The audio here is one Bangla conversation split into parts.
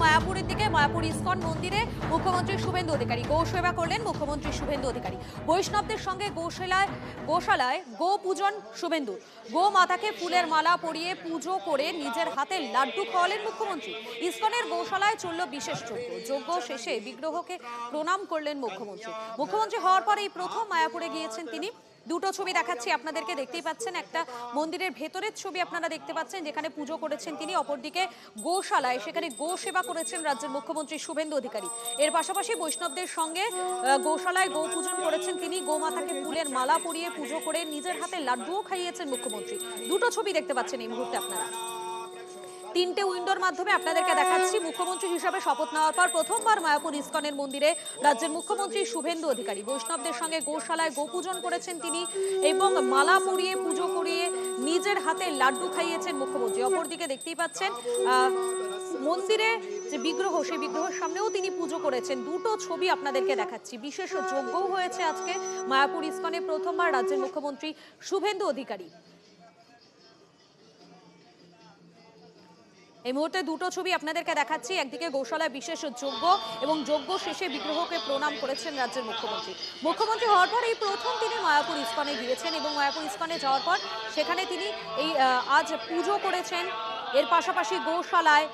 মায়াপুরের দিকে। মায়াপুর ইসকন মন্দিরে মুখ্যমন্ত্রী শুভেন্দু অধিকারী গো সেবা করলেন। মুখ্যমন্ত্রী শুভেন্দু অধিকারী বৈষ্ণবদের সঙ্গে গোশালায় গো পূজন শুভেন্দু। গো মাতাকে ফুলের মালা পরিয়ে পুজো করে নিজের হাতে লাড্ডু খাওয়ালেন মুখ্যমন্ত্রী। ইসকনের গোশালায় চলল বিশেষ যজ্ঞ। যজ্ঞ শেষে বিগ্রহকে প্রণাম করলেন মুখ্যমন্ত্রী। মুখ্যমন্ত্রী হওয়ার পর এই প্রথম মায়াপুরে গিয়েছেন তিনি। দুটো ছবি দেখাচ্ছি আপনাদেরকে, দেখতেই পাচ্ছেন একটা মন্দিরের ভেতরের ছবি আপনারা দেখতে পাচ্ছেন যেখানে পুজো করেছেন তিনি, অপরদিকে গোশালায় সেখানে গো সেবা করেছেন রাজ্যের মুখ্যমন্ত্রী শুভেন্দু অধিকারী। এর পাশাপাশি বৈষ্ণবদের সঙ্গে গোশালায় গো পূজন করেছেন তিনি। গোমাতাকে ফুলের মালা পরিয়ে পুজো করে নিজের হাতে লাড্ডুও খাইয়েছেন মুখ্যমন্ত্রী। দুটো ছবি দেখতে পাচ্ছেন এই মুহূর্তে আপনারা। তিনটে উইন্ডোর মাধ্যমে আপনাদেরকে দেখাচ্ছি মুখ্যমন্ত্রী হিসাবে শপথ নেওয়ার পর প্রথমবার মায়াপুর ইসকনের মন্দিরে রাজ্যের মুখ্যমন্ত্রী শুভেন্দু অধিকারী বৈষ্ণবদের সঙ্গে গোশালায় গোপূজন করেছেন তিনি এবং মালা পরিয়ে পুজো করিয়ে নিজের হাতে লাড্ডু খাইয়েছেন মুখ্যমন্ত্রী। অপরদিকে দেখতেই পাচ্ছেন মন্দিরে যে বিগ্রহ, সেই বিগ্রহের সামনেও তিনি পুজো করেছেন। দুটো ছবি আপনাদেরকে দেখাচ্ছি। বিশেষ যজ্ঞও হয়েছে আজকে মায়াপুর ইসকনে প্রথমবার রাজ্যের মুখ্যমন্ত্রী শুভেন্দু অধিকারী। এই মুহূর্তে দুটো ছবি আপনাদেরকে দেখাচ্ছি। একদিকে গোশালায় বিশেষ যজ্ঞ এবং যজ্ঞ শেষে বিগ্রহকে প্রণাম করেছেন রাজ্যের মুখ্যমন্ত্রী। মুখ্যমন্ত্রী হওয়ার পর এই প্রথম তিনি মায়াপুর ইসকনে গিয়েছেন এবং মায়াপুর ইসকনে যাওয়ার পর সেখানে তিনি এই আজ পুজো করেছেন। এর পাশাপাশি গোশালায়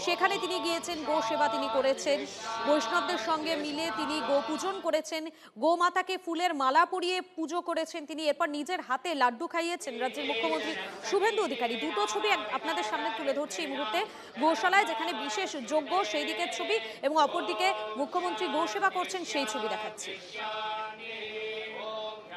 সেখানে তিনি গিয়েছেন, গো সেবা তিনি করেছেন। বৈষ্ণবদের সঙ্গে মিলে তিনি গো পূজন করেছেন, গোমাতাকে ফুলের মালা পরিয়ে পুজো করেছেন তিনি। এরপর নিজের হাতে লাড্ডু খাইয়েছেন রাজ্যের মুখ্যমন্ত্রী শুভেন্দু অধিকারী। দুটো ছবি আপনাদের সামনে তুলে ধরছি এই মুহূর্তে। গোশালায় যেখানে বিশেষ যজ্ঞ সেই দিকের ছবি এবং অপরদিকে মুখ্যমন্ত্রী গো সেবা করছেন সেই ছবি দেখাচ্ছি।